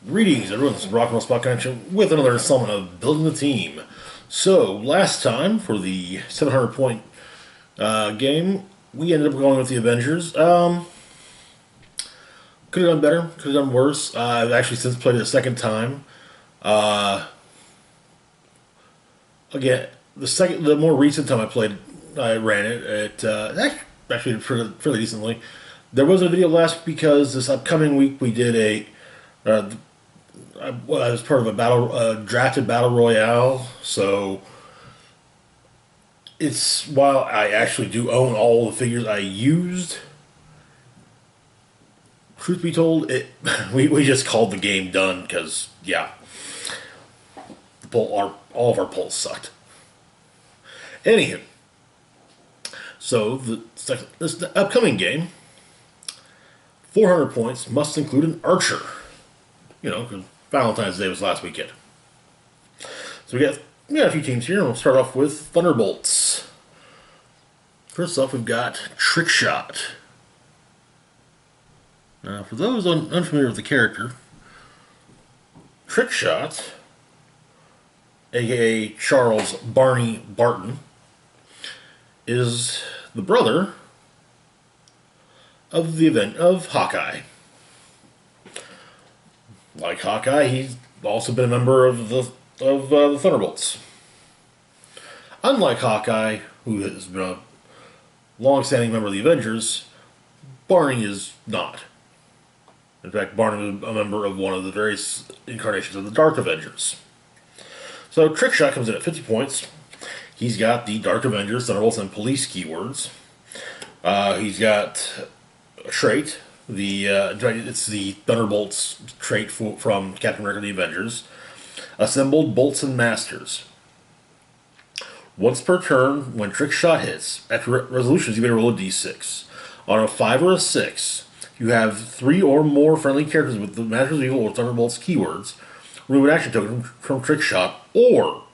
Greetings, everyone. This is Rock and Roll Spot Connection with another installment of Building the Team. So, last time for the 700 point game, we ended up going with the Avengers. Could have done better, could have done worse. I've actually since played it a second time. Uh, Again, the more recent time I ran it. Actually did fairly decently. There was a video last week because this upcoming week we did uh, I was part of a drafted battle royale. So it's while I actually do own all the figures I used. Truth be told, we just called the game done because yeah, all of our polls sucked. Anywho, so this upcoming game, 400 points must include an archer. You know, because Valentine's Day was last weekend. So we got a few teams here. We'll start off with Thunderbolts. First off, we've got Trick Shot. Now, for those unfamiliar with the character, Trick Shot, aka Charles Barney Barton, is the brother of the event of Hawkeye. Like Hawkeye, he's also been a member of the Thunderbolts. Unlike Hawkeye, who has been a long-standing member of the Avengers, Barney is not. In fact, Barney was a member of one of the various incarnations of the Dark Avengers. So Trickshot comes in at 50 points. He's got the Dark Avengers, Thunderbolts, and Police keywords. He's got a trait. It's the Thunderbolts trait from Captain America: The Avengers. Assembled Bolts and Masters. Once per turn, when Trick Shot hits, after resolutions, you may roll a d6. On a 5 or a 6, you have 3 or more friendly characters with the Masters of Evil or Thunderbolts keywords. Remove an action token from Trick Shot, or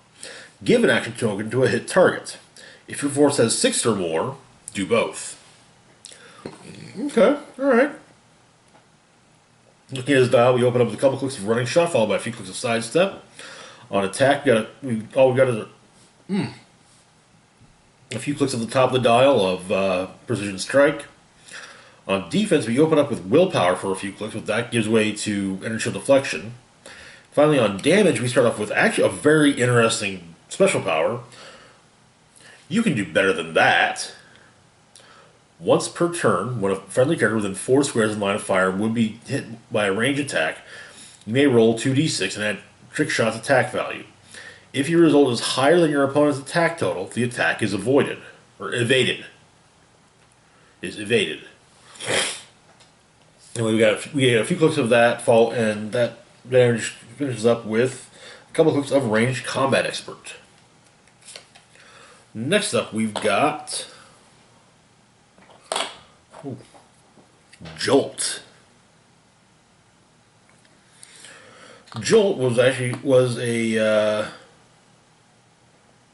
give an action token to a hit target. If your force has 6 or more, do both. Okay, alright. Looking at his dial, we open up with a couple clicks of running shot, followed by a few clicks of sidestep. On attack, we got is a few clicks at the top of the dial of precision strike. On defense, we open up with willpower for a few clicks, but that gives way to inertial deflection. Finally, on damage, we start off with actually a very interesting special power. You can do better than that. Once per turn, when a friendly character within 4 squares in line of fire would be hit by a range attack, you may roll 2d6 and add Trick Shot's attack value. If your result is higher than your opponent's attack total, the attack is avoided. Or evaded. Is evaded. And we got a few clicks of that, and that finishes up with a couple of clicks of Ranged Combat Expert. Next up, we've got Jolt. Jolt was a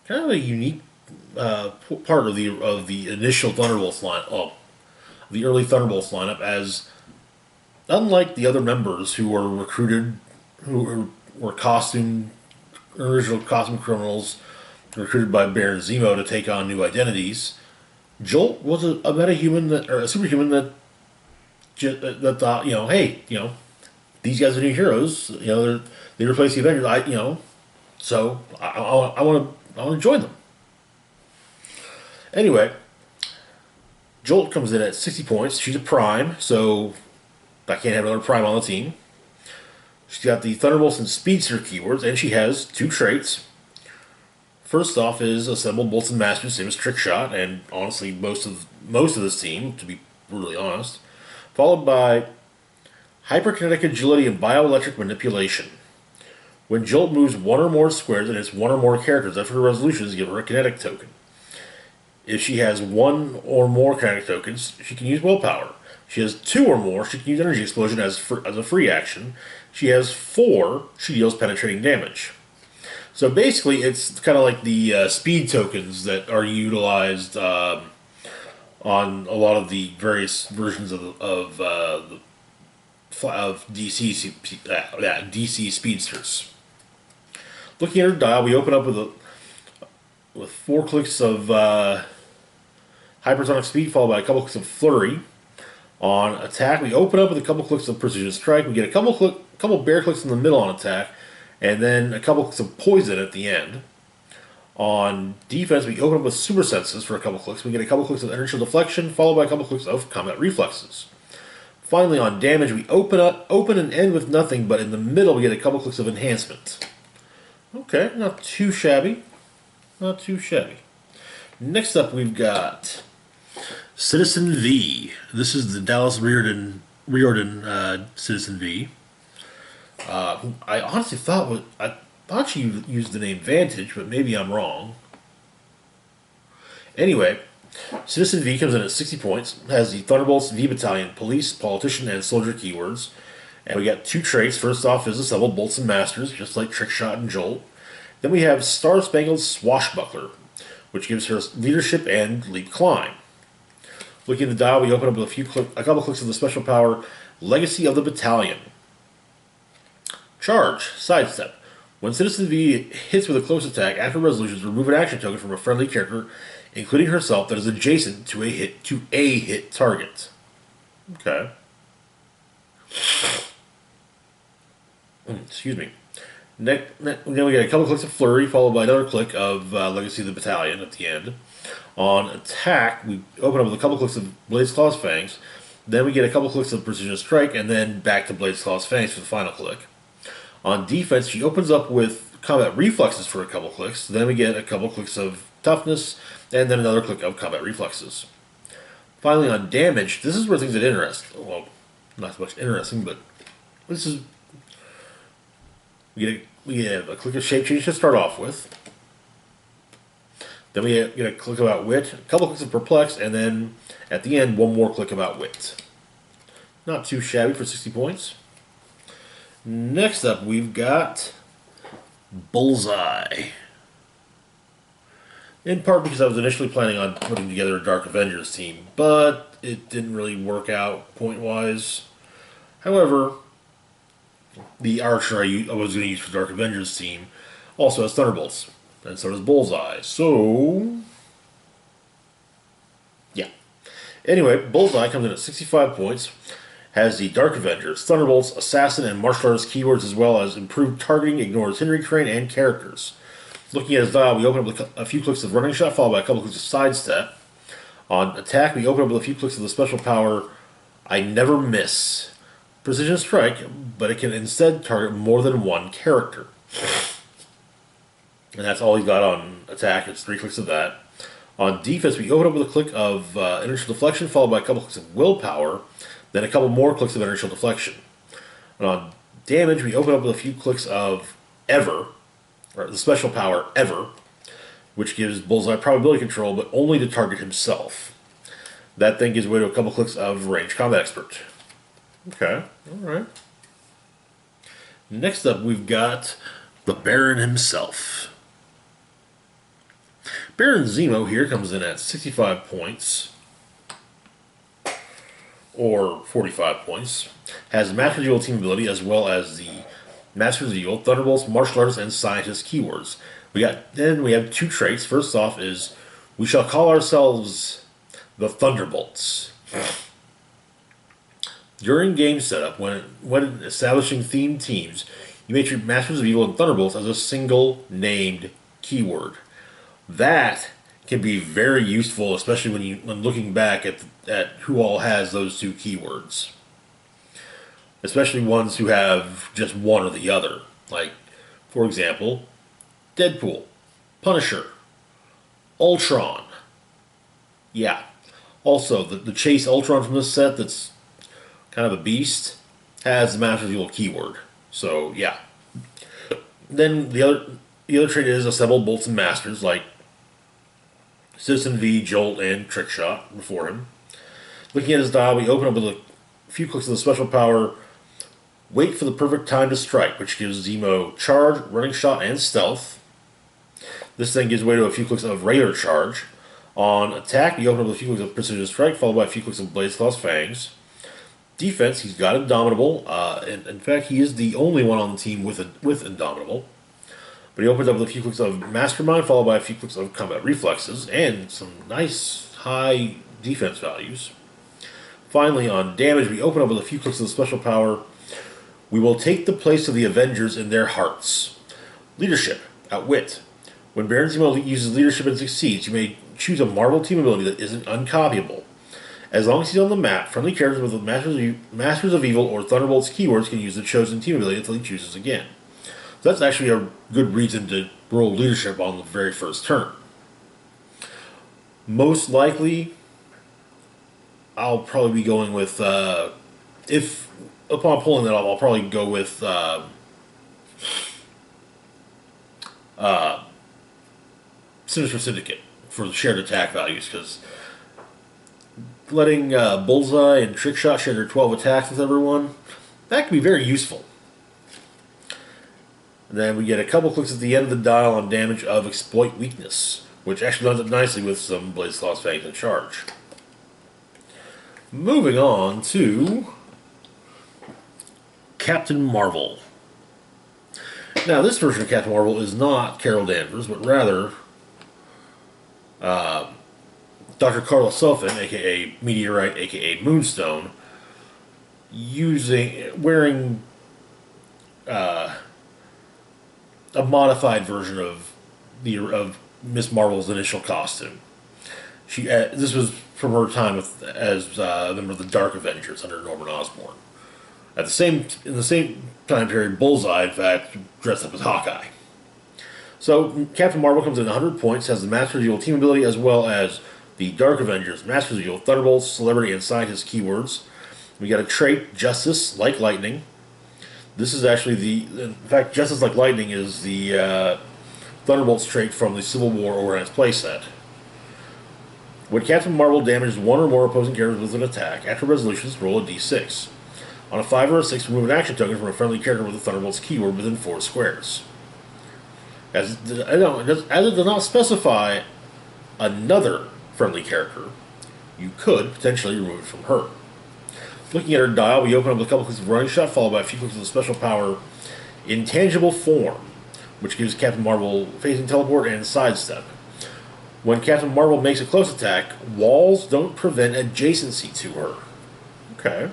kind of a unique part of the initial Thunderbolts the early Thunderbolts lineup, as unlike the other members who were recruited, who were original costume criminals recruited by Baron Zemo to take on new identities, Jolt was a metahuman or a superhuman that thought, hey, these guys are new heroes. They replace the Avengers. So I want to join them. Anyway, Jolt comes in at 60 points. She's a prime, so I can't have another prime on the team. She's got the Thunderbolts and Speedster keywords, and she has 2 traits. First off is Assembled Bolts and Masters, same as Trick Shot, and honestly most of this team, to be brutally honest. Followed by Hyperkinetic Agility and Bioelectric Manipulation. When Jolt moves 1 or more squares and hits 1 or more characters after her resolutions, give her a kinetic token. If she has 1 or more kinetic tokens, she can use willpower. She has 2 or more, she can use Energy Explosion as a free action. She has 4, she deals penetrating damage. So basically, it's kind of like the speed tokens that are utilized on a lot of the various versions of the DC speedsters. Looking at her dial, we open up with 4 clicks of hypersonic speed, followed by a couple clicks of flurry. On attack, we open up with a couple clicks of precision strike. We get a couple bear clicks in the middle on attack, and then a couple clicks of poison at the end. On defense, we open up with super senses for a couple clicks. We get a couple clicks of inertial deflection, followed by a couple clicks of combat reflexes. Finally, on damage, we open and end with nothing, but in the middle, we get a couple clicks of enhancement. Okay, not too shabby. Not too shabby. Next up, we've got Citizen V. This is the Dallas Riordan Citizen V. I honestly thought she used the name Vantage, but maybe I'm wrong. Anyway, Citizen V comes in at 60 points, has the Thunderbolts, V Battalion, Police, Politician, and Soldier keywords. And we got 2 traits. First off is Assembled Bolts and Masters, just like Trickshot and Jolt. Then we have Star Spangled Swashbuckler, which gives her leadership and leap climb. Looking at the dial, we open up with a couple clicks of the special power Legacy of the Battalion. Charge, sidestep. When Citizen V hits with a close attack, after resolutions, remove an action token from a friendly character, including herself, that is adjacent to a hit target. Okay. Excuse me. Then we get a couple clicks of Flurry, followed by another click of Legacy of the Battalion at the end. On attack, we open up with a couple clicks of Blade's Claw's Fangs. Then we get a couple clicks of Precision Strike, and then back to Blade's Claw's Fangs for the final click. On defense, she opens up with Combat Reflexes for a couple clicks. Then we get a couple clicks of Toughness, and then another click of Combat Reflexes. Finally, on damage, this is where things get interesting. Well, not so much interesting, but this is... We have a click of Shape Change to start off with. Then we get a click of Outwit, a couple clicks of Perplex, and then at the end, one more click of Outwit. Not too shabby for 60 points. Next up, we've got Bullseye. In part because I was initially planning on putting together a Dark Avengers team, but it didn't really work out point-wise. However, the Archer I was going to use for Dark Avengers team also has Thunderbolts, and so does Bullseye. So, yeah. Anyway, Bullseye comes in at 65 points, has the Dark Avengers, Thunderbolts, Assassin, and Martial Artist keywords, as well as improved targeting, ignores hindering terrain, and characters. Looking at his dial, we open up with a few clicks of Running Shot, followed by a couple clicks of Sidestep. On attack, we open up with a few clicks of the special power I Never Miss. Precision Strike, but it can instead target more than one character. And that's all he's got on attack. It's 3 clicks of that. On defense, we open up with a click of Inertial Deflection, followed by a couple clicks of Willpower, then a couple more clicks of Inertial Deflection. And on damage, we open up with a few clicks of Ever, or the special power Ever, which gives Bullseye probability control, but only to target himself. That then gives way to a couple clicks of Range Combat Expert. Okay, alright. Next up, we've got the Baron himself. Baron Zemo here comes in at 65 points, or 45 points. Has Master Duel team ability, as well as the Master Duel, Thunderbolts, Martial Artist, and Scientist keywords. Then we have 2 traits. First off is, we shall call ourselves the Thunderbolts. During game setup, when establishing themed teams, you may treat Masters of Evil and Thunderbolts as a single named keyword. That can be very useful, especially when looking back at who all has those 2 keywords. Especially ones who have just one or the other. Like, for example, Deadpool, Punisher, Ultron. Yeah. Also, the Chase Ultron from this set that's kind of a beast has the Master Duel keyword. So, yeah. Then the other trait is Assembled Bolts and Masters, like Citizen V, Jolt, and Trickshot before him. Looking at his dial, we open up with a few clicks of the special power Wait for the Perfect Time to Strike, which gives Zemo Charge, Running Shot, and Stealth. This then gives way to a few clicks of Regular Charge. On attack, we open up with a few clicks of Precision Strike, followed by a few clicks of Blade's Claw's Fangs. Defense, he's got Indomitable. And in fact, he is the only one on the team with Indomitable. But he opens up with a few clicks of Mastermind, followed by a few clicks of Combat Reflexes, and some nice high defense values. Finally, on damage, we open up with a few clicks of the special power. We will take the place of the Avengers in their hearts. Leadership, Outwit. When Baron Zemo uses leadership and succeeds, you may choose a Marvel team ability that isn't uncopyable. As long as he's on the map, friendly characters with Masters of Evil or Thunderbolt's keywords can use the chosen team ability until he chooses again. So that's actually a good reason to roll leadership on the very first turn. Most likely, I'll probably be going with, if upon pulling that off, I'll probably go with Sinister Syndicate for the shared attack values, because letting Bullseye and Trickshot share their 12 attacks with everyone, that can be very useful. And then we get a couple clicks at the end of the dial on damage of Exploit Weakness, which actually lines up nicely with some Blaze Claw's Fangs in charge. Moving on to Captain Marvel. Now, this version of Captain Marvel is not Carol Danvers, but rather Dr. Carla Sullivan, aka Meteorite, aka Moonstone, wearing a modified version of Miss Marvel's initial costume. This was from her time as a member of the Dark Avengers under Norman Osborn. In the same time period, Bullseye, in fact, dressed up as Hawkeye. So Captain Marvel comes in 100 points, has the Masters of Evil team ability as well as the Dark Avengers, Masters of Evil, Thunderbolts, Celebrity, and Scientist keywords. We got a trait, Justice Like Lightning. This is actually in fact, Justice Like Lightning is the Thunderbolts trait from the Civil War Organized playset. When Captain Marvel damages one or more opposing characters with an attack, after resolutions, roll a d6. On a 5 or a 6, remove an action token from a friendly character with a Thunderbolts keyword within 4 squares. As it does not specify another friendly character, you could potentially remove it from her. Looking at her dial, we open up with a couple clicks of Running Shot, followed by a few clicks of the special power Intangible Form, which gives Captain Marvel phasing teleport and sidestep. When Captain Marvel makes a close attack, walls don't prevent adjacency to her. Okay.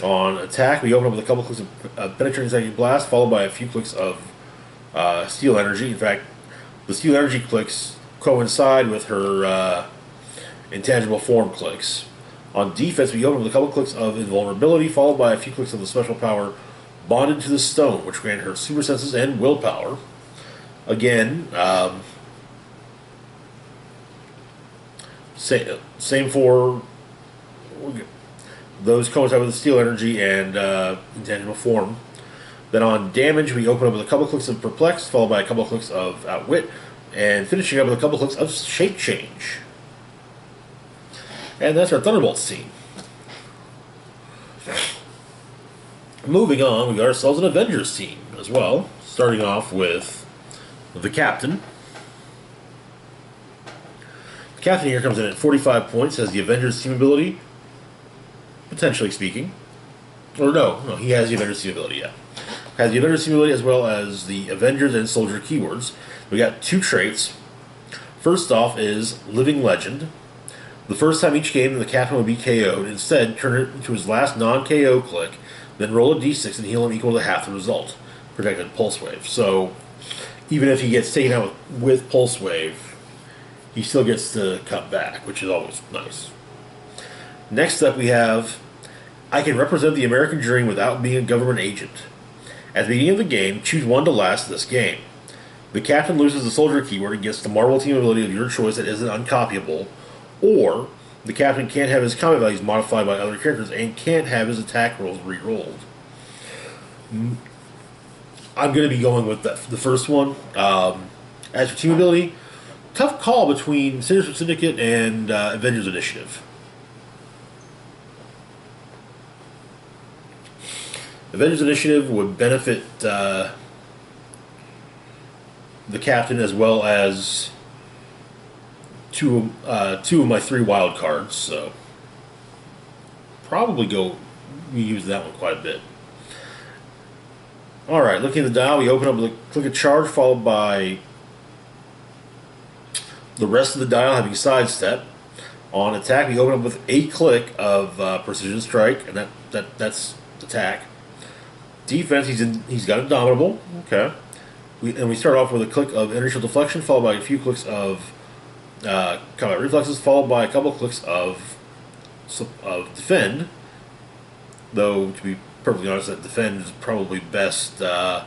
On attack, we open up with a couple clicks of Penetrating Psychic Blast, followed by a few clicks of Steel Energy. In fact, the Steel Energy clicks coincide with her Intangible Form clicks. On defense, we open up with a couple clicks of Invulnerability, followed by a few clicks of the special power Bonded to the Stone, which grant her super senses and willpower. Again, same for those coincide with the Steel Energy and Intangible Form. Then on damage, we open up with a couple clicks of Perplex, followed by a couple clicks of Outwit, and finishing up with a couple clicks of Shape Change. And that's our Thunderbolts team. Moving on, we got ourselves an Avengers team as well, starting off with the Captain. The Captain here comes in at 45 points, has the Avengers team ability, potentially speaking. Or no, he has the Avengers team ability, yeah. Has the Avengers team ability as well as the Avengers and Soldier keywords. We got 2 traits. First off is Living Legend. The first time each game the Captain would be KO'd, instead turn it into his last non-KO click, then roll a d6 and heal him equal to half the result. Protected Pulse Wave. So, even if he gets taken out with Pulse Wave, he still gets to cut back, which is always nice. Next up we have, I can represent the American dream without being a government agent. At the beginning of the game, choose one to last this game. The Captain loses the Soldier keyword and gets the Marvel team ability of your choice that isn't uncopyable, or the Captain can't have his combat values modified by other characters and can't have his attack rolls re-rolled. I'm going to be going with the first one. As for team ability, tough call between Sinister Syndicate and Avengers Initiative. Avengers Initiative would benefit the Captain as well as two of my 3 wild cards. So probably we use that one quite a bit. Alright, looking at the dial, we open up with a click of charge followed by the rest of the dial having sidestep. On attack, we open up with a click of precision strike, and that's attack. Defense, he's got Indomitable. Okay. We start off with a click of inertial deflection, followed by a few clicks of combat reflexes, followed by a couple of clicks of defend. Though, to be perfectly honest, that defend is probably best done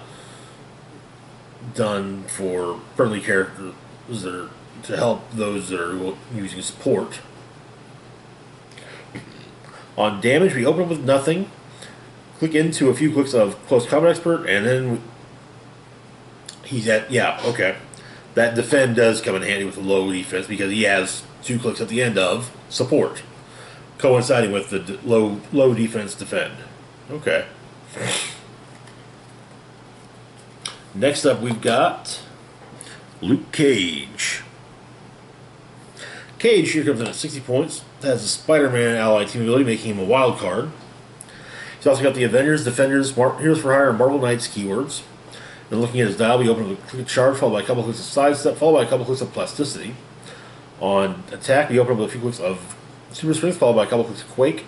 for friendly characters that are to help those that are using support. On damage, we open up with nothing, click into a few clicks of Close Combat Expert, and then he's at, yeah, okay. That defend does come in handy with the low defense because he has 2 clicks at the end of support, coinciding with the low defense defend. Okay. Next up, we've got Luke Cage. Cage here comes in at 60 points. Has a Spider-Man ally team ability, making him a wild card. He's also got the Avengers, Defenders, Heroes for Hire, and Marvel Knights keywords. Then looking at his dial, we open with a click of charge, followed by a couple of clicks of sidestep, followed by a couple of clicks of plasticity. On attack, we open up with a few clicks of super strength, followed by a couple of clicks of quake.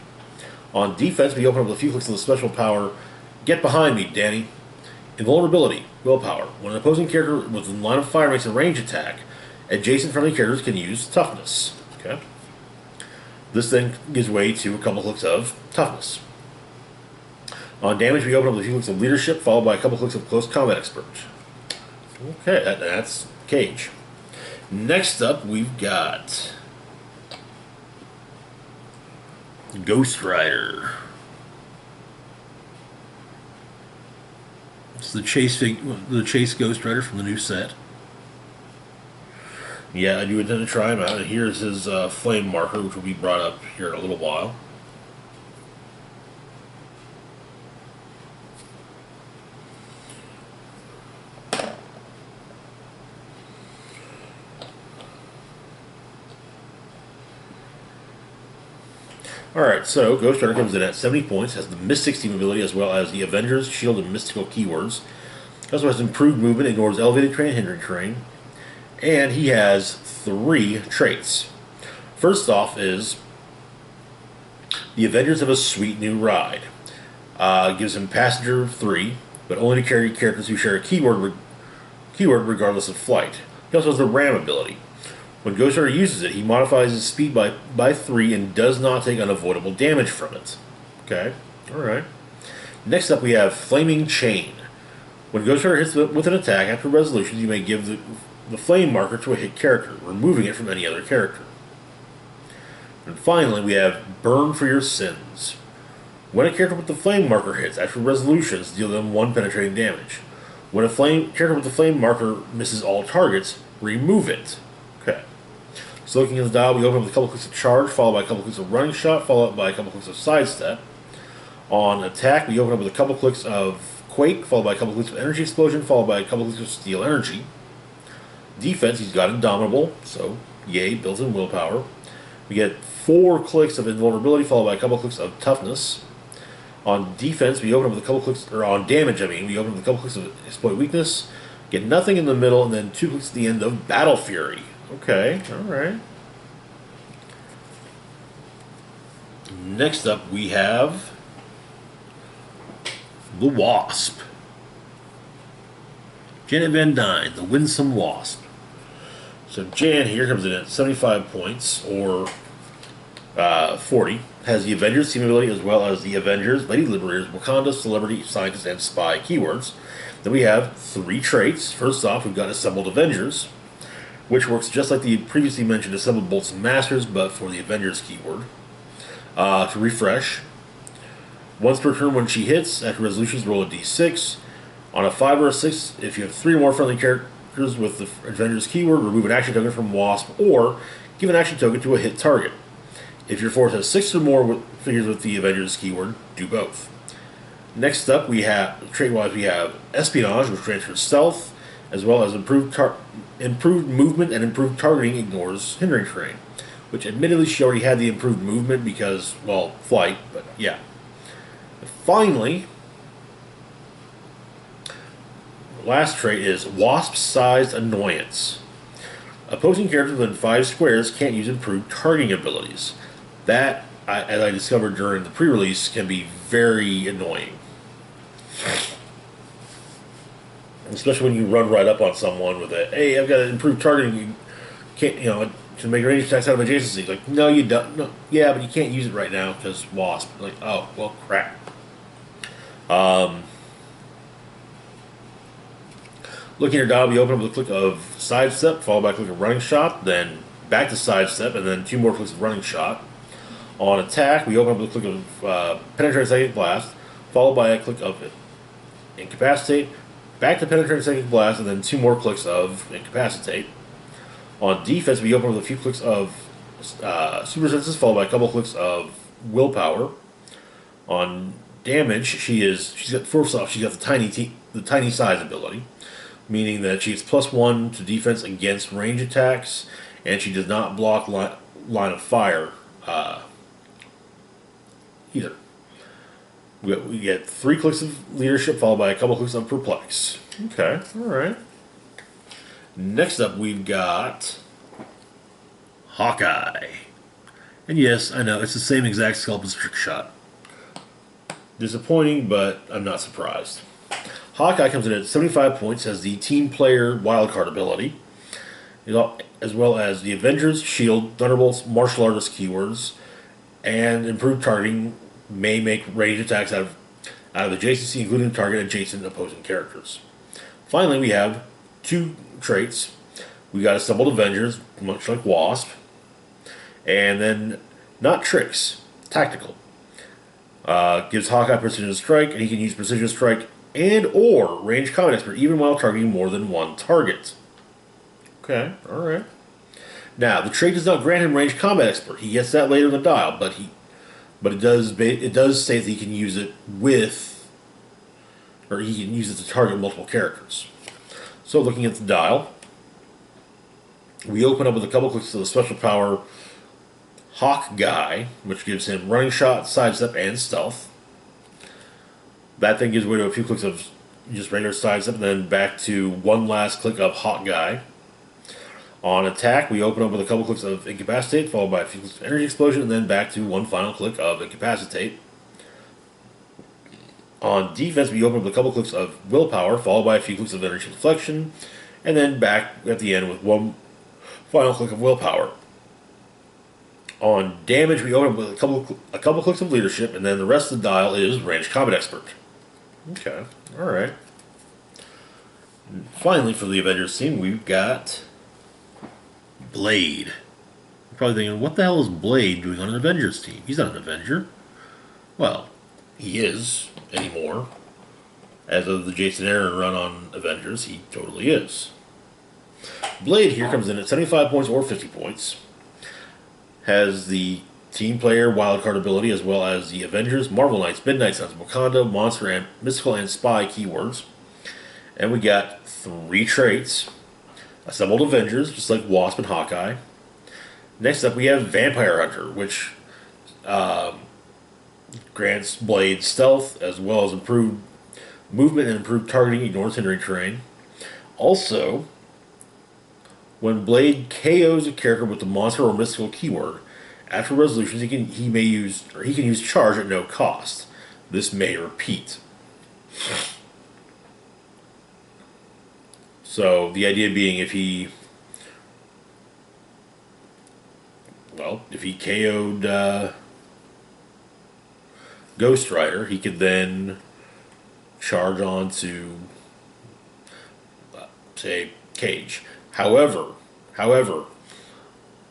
On defense, we open up with a few clicks of the special power, Get Behind Me, Danny. Invulnerability, willpower. When an opposing character within line of fire makes a range attack, adjacent friendly characters can use toughness. Okay. This then gives way to a couple of clicks of toughness. On damage, we open up with a few clicks of leadership, followed by a couple of clicks of close combat expert. Okay, that's Cage. Next up, we've got Ghost Rider. It's the Chase Ghost Rider from the new set. Yeah, I do intend to try him out. And here's his flame marker, which will be brought up here in a little while. Alright, so Ghost Rider comes in at 70 points, has the Mystics team ability as well as the Avengers, Shield, and Mystical keywords. He also has improved movement, ignores elevated terrain, hindering terrain. And he has 3 traits. First off is the Avengers have a sweet new ride. Gives him Passenger 3, but only to carry characters who share a keyword regardless of flight. He also has the Ram ability. When Ghost Rider uses it, he modifies his speed by 3 and does not take unavoidable damage from it. Okay, alright. Next up we have Flaming Chain. When Ghost Rider hits with an attack, after resolutions, you may give the flame marker to a hit character, removing it from any other character. And finally, we have Burn for Your Sins. When a character with the flame marker hits, after resolutions, deal them 1 penetrating damage. When a character with the flame marker misses all targets, remove it. Okay. So looking at the dial, we open up with a couple clicks of charge, followed by a couple clicks of running shot, followed by a couple clicks of sidestep. On attack, we open up with a couple clicks of quake, followed by a couple clicks of energy explosion, followed by a couple clicks of steel energy. Defense, he's got Indomitable, so yay, built-in willpower. We get 4 clicks of invulnerability, followed by a couple clicks of toughness. On defense, we open up with a couple clicks, or on damage, we open up with a couple clicks of exploit weakness, get nothing in the middle, and then 2 clicks at the end of Battle Fury. Okay, alright. Next up, we have the Wasp. Janet Van Dyne, the Winsome Wasp. So Jan here comes in at 75 points, or 40. Has the Avengers team ability as well as the Avengers, Lady Liberators, Wakanda, Celebrity, Scientist, and Spy keywords. Then we have 3 traits. First off, we've got Assembled Avengers, which works just like the previously mentioned Assembled Bolts and Masters, but for the Avengers keyword. To refresh, once per turn when she hits, after resolutions, roll a d6. On a 5 or a 6, if you have 3 or more friendly characters with the Avengers keyword, remove an action token from Wasp, or give an action token to a hit target. If your force has 6 or more figures with the Avengers keyword, do both. Next up, we have, trait-wise, we have Espionage, which transfers stealth, as well as improved movement and improved targeting ignores hindering terrain. which admittedly she already had the improved movement because, well, flight, but yeah. Finally, last trait is Wasp-sized Annoyance. Opposing characters within 5 squares can't use improved targeting abilities. That, as I discovered during the pre-release, can be very annoying. Especially when you run right up on someone with a, hey, I've got to improve targeting. You can't, to make range attacks out of adjacency. Like, no, you don't. No, yeah, but you can't use it right now because Wasp. Like, oh, well, crap. Looking at your dial, you open up with a click of sidestep, followed by a click of running shot, then back to sidestep, and then 2 more clicks of running shot. On attack, we open up with a click of penetrating psychic blast, followed by a click of incapacitate, back to penetrating psychic blast, and then 2 more clicks of incapacitate. On defense, we open with a few clicks of super senses, followed by a couple clicks of willpower. On damage, she's got first off, she's got the tiny size ability, meaning that she gets +1 to defense against range attacks, and she does not block line of fire either. We get 3 clicks of leadership, followed by a couple clicks of perplex. Okay, all right. Next up, we've got Hawkeye. And yes, I know, it's the same exact sculpt as Trick Shot. Disappointing, but I'm not surprised. Hawkeye comes in at 75 points, has the team player wildcard ability, as well as the Avengers, Shield, Thunderbolts, Martial Artist keywords, and improved targeting may make range attacks out of adjacency, including target adjacent opposing characters. Finally, we have 2 traits. We got Assembled Avengers, much like Wasp, and then not tricks, tactical. Gives Hawkeye Precision Strike, and he can use Precision Strike and or Range Combat Expert, even while targeting more than 1 target. Okay, alright. Now, the trait does not grant him Range Combat Expert. He gets that later in the dial, but it does say that he can use it he can use it to target multiple characters. So, looking at the dial, we open up with a couple clicks of the special power Hawk Guy, which gives him running shot, sidestep, and stealth. That thing gives way to a few clicks of just regular sidestep, and then back to 1 last click of Hawk Guy. On attack, we open up with a couple clicks of Incapacitate, followed by a few clicks of Energy Explosion, and then back to 1 final click of Incapacitate. On defense, we open up with a couple clicks of Willpower, followed by a few clicks of Energy Deflection, and then back at the end with 1 final click of Willpower. On damage, we open up with a couple clicks of Leadership, and then the rest of the dial is Range Combat Expert. Okay, alright. Finally, for the Avengers team, we've got Blade. You're probably thinking, what the hell is Blade doing on an Avengers team? He's not an Avenger. Well, he is anymore. As of the Jason Aaron run on Avengers, he totally is. Blade here comes in at 75 points or 50 points. Has the team player wildcard ability, as well as the Avengers, Marvel Knights, Midnight Suns, Wakanda, Monster, and Mystical and Spy keywords. And we got 3 traits. Assembled Avengers, just like Wasp and Hawkeye. Next up, we have Vampire Hunter, which grants Blade stealth, as well as improved movement and improved targeting, ignores hindering terrain. Also, when Blade KOs a character with the monster or mystical keyword, after resolutions, he can use charge at no cost. This may repeat. So the idea being, if he KO'd Ghost Rider, he could then charge on to say Cage. However,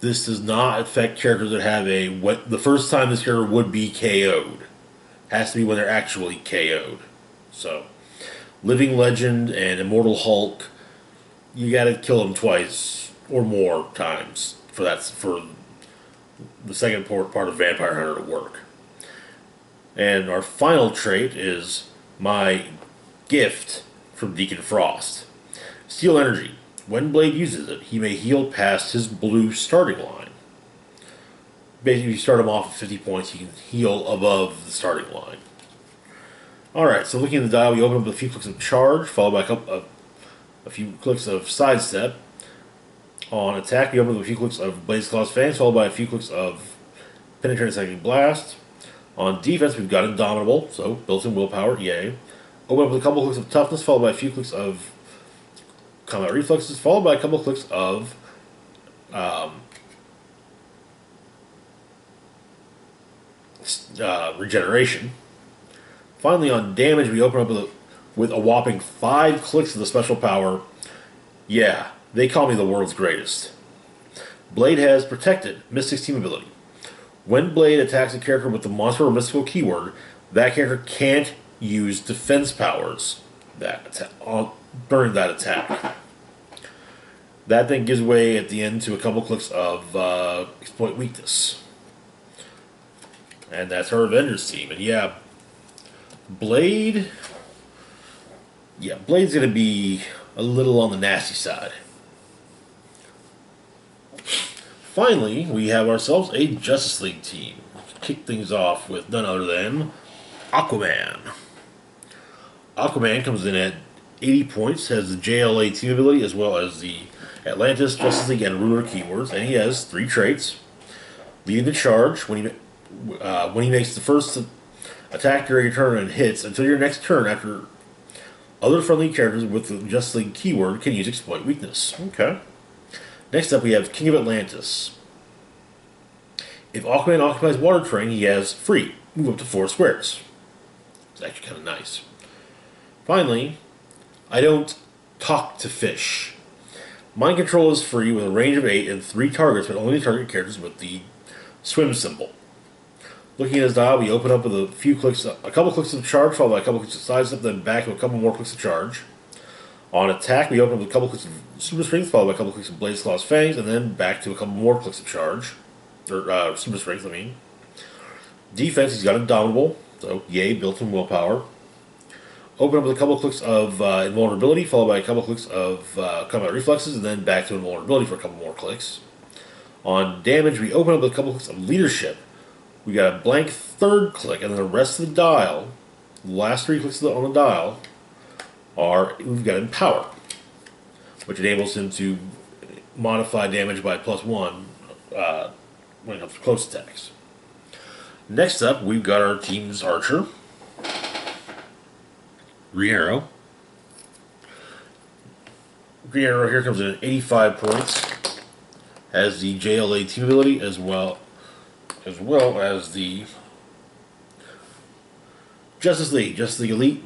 this does not affect characters that have the first time this character would be KO'd. Has to be when they're actually KO'd. So, Living Legend and Immortal Hulk, you gotta kill them twice or more times for the second part of Vampire Hunter to work. And our final trait is my gift from Deacon Frost. Steel Energy. When Blade uses it, he may heal past his blue starting line. Basically, if you start him off at 50 points, you can heal above the starting line. Alright, so looking at the dial, we open up with a few clicks of charge, followed by a few clicks of sidestep. On attack, we open up with a few clicks of Blaze Claw's Fangs, followed by a few clicks of Penetrating Psychic Blast. On defense, we've got Indomitable, so built-in willpower, yay. Open up with a couple clicks of Toughness, followed by a few clicks of Combat Reflexes, followed by a couple clicks of Regeneration. Finally, on damage, we open up with a whopping 5 clicks of the special power. Yeah, they call me the world's greatest. Blade has Protected, Mystic's team ability. When Blade attacks a character with the monster or mystical keyword, that character can't use defense powers during that attack. That then gives way at the end to a couple clicks of Exploit Weakness. And that's our Avengers team. And yeah, Blade's going to be a little on the nasty side. Finally, we have ourselves a Justice League team. Kick things off with none other than Aquaman. Aquaman comes in at 80 points, has the JLA team ability as well as the Atlantis, Justice League, and Ruler keywords, and he has 3 traits. Leading the charge, when he makes the first attack during your turn and hits, until your next turn after other friendly characters with the Justice League keyword can use Exploit Weakness. Okay. Next up, we have King of Atlantis. If Aquaman occupies water terrain, he has free. Move up to 4 squares. It's actually kind of nice. Finally, I don't talk to fish. Mind Control is free with a range of 8 and 3 targets, but only target characters with the swim symbol. Looking at his dial, we open up with a couple clicks of charge, followed by a couple clicks of sidestep, then back to a couple more clicks of charge. On attack, we open up with a couple clicks of Super Strength, followed by a couple clicks of Blaze Claw's Fangs, and then back to a couple more clicks of charge. Or, Super Strength, I mean. Defense, he's got Indomitable, so yay, built-in willpower. Open up with a couple clicks of Invulnerability, followed by a couple clicks of Combat Reflexes, and then back to Invulnerability for a couple more clicks. On damage, we open up with a couple clicks of Leadership. We got a blank 3rd click, and then the rest of the dial, the last 3 clicks on the dial, we've got Empower, which enables him to modify damage by +1 when it comes to close attacks. Next up, we've got our team's Archer, Green Arrow. Green Arrow here comes in at 85 points, has the JLA team ability as well as the Justice League Elite,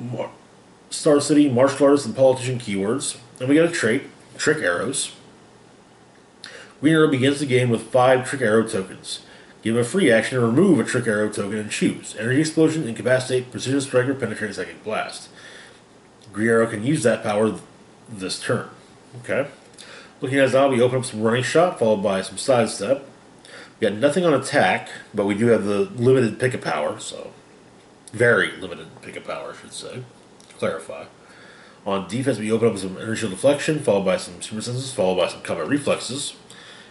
Star City, Martial Artist, and Politician keywords. And we got a trait, Trick Arrows. Green Arrow begins the game with 5 Trick Arrow tokens. Give a free action to remove a Trick Arrow token and choose Energy Explosion, Incapacitate, Precision Strike, or Penetrating Psychic Blast. Green Arrow can use that power this turn. Okay. Looking at his dial, we open up some Running Shot, followed by some Sidestep. We got nothing on attack, but we do have the limited pick of power, so very limited pick of power, I should say. Clarify. On defense, we open up with some Inertial Deflection, followed by some Super Senses, followed by some Combat Reflexes.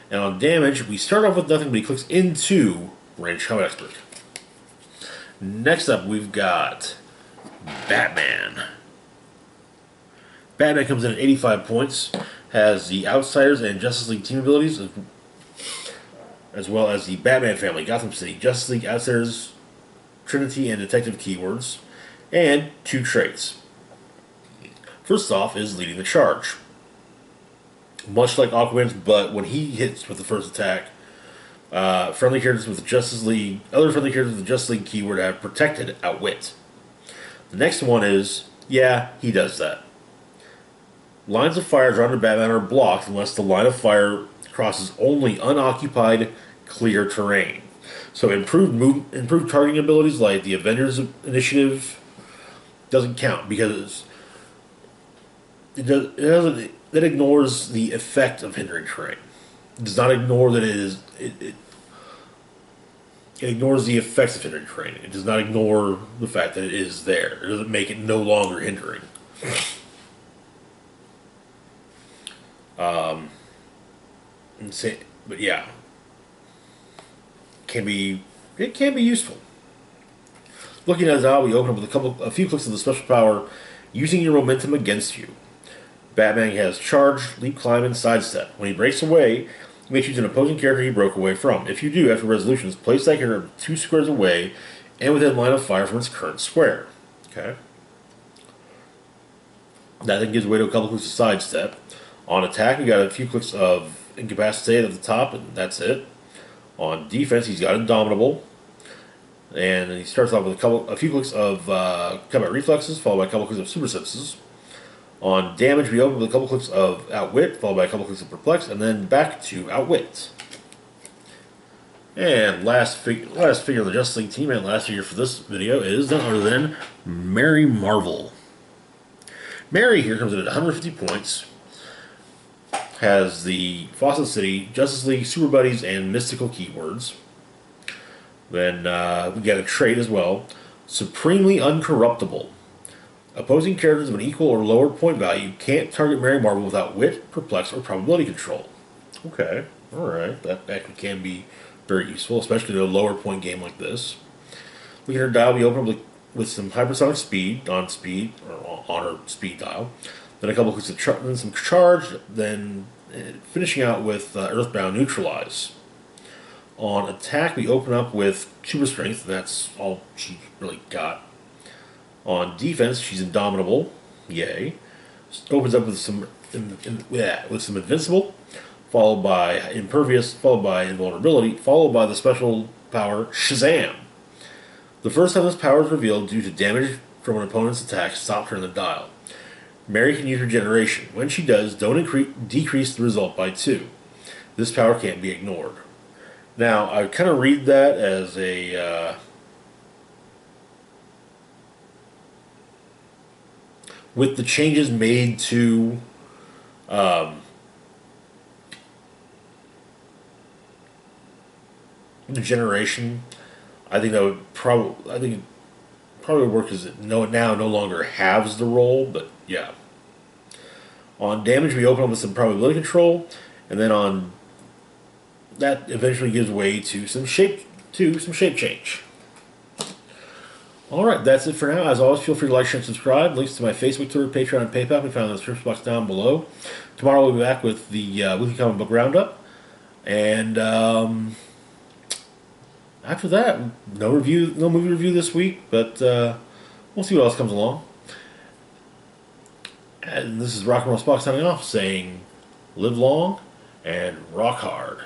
And on damage, we start off with nothing, but he clicks into Ranged Combat Expert. Next up, we've got Batman. Batman comes in at 85 points, has the Outsiders and Justice League team abilities, as well as the Batman family, Gotham City, Justice League, Outsiders, Trinity, and Detective keywords, and 2 traits. First off is Leading the Charge. Much like Aquaman's, but when he hits with the first attack, friendly characters with the Justice League, other friendly characters with the Justice League keyword have Protected, Outwit. The next one is, yeah, he does that. Lines of fire drawn to Batman are blocked unless the line of fire crosses only unoccupied, clear terrain. So improved targeting abilities like the Avengers Initiative doesn't count because it ignores the effect of hindering terrain. It does not ignore that it ignores the effects of hindering terrain. It does not ignore the fact that it is there. It doesn't make it no longer hindering. But yeah. it can be useful. Looking at it now, we open up with a few clicks of the special power, using your momentum against you. Batman has charge, leap, climb, and sidestep. When he breaks away, you may choose an opposing character he broke away from. If you do, after resolutions, place that character 2 squares away and within line of fire from its current square. Okay. That then gives way to a couple clicks of sidestep. On attack, we got a few clicks of incapacitate at the top, and that's it. On defense, he's got Indomitable. And he starts off with a few clicks of combat reflexes, followed by a couple clicks of super senses. On damage, we open with a couple clicks of outwit, followed by a couple clicks of perplex, and then back to outwit. And last figure of the Justice League team, and last figure for this video is none other than Mary Marvel. Mary here comes in at 150 points. Has the Fawcett City, Justice League, Super Buddies, and mystical keywords. Then we get a trait as well. Supremely Uncorruptible. Opposing characters of an equal or lower point value can't target Mary Marvel without wit, perplex, or probability control. Okay, alright. That can be very useful, especially in a lower point game like this. Looking at her dial, we open up with some hypersonic speed on her speed dial. Then a couple clicks of some charge, then finishing out with Earthbound Neutralize. On attack, we open up with super strength, and that's all she really got. On defense, she's Indomitable, yay. Opens up with some Invincible, followed by Impervious, followed by Invulnerability, followed by the special power Shazam. The first time this power is revealed due to damage from an opponent's attack, stop her in the dial. Mary can use Regeneration. When she does, don't decrease the result by 2. This power can't be ignored. Now, I kind of read that as a with the changes made to the generation, I think that would probably work because it now no longer halves the roll, but yeah. On damage, we open up with some probability control, and then on that eventually gives way to some shape change. Alright, that's it for now. As always, feel free to like, share, and subscribe. Links to my Facebook, Twitter, Patreon, and PayPal can be found in the description box down below. Tomorrow we'll be back with the weekly comic book roundup. And after that, no movie review this week, but we'll see what else comes along. And this is Rock and Roll Spock signing off, saying live long and rock hard.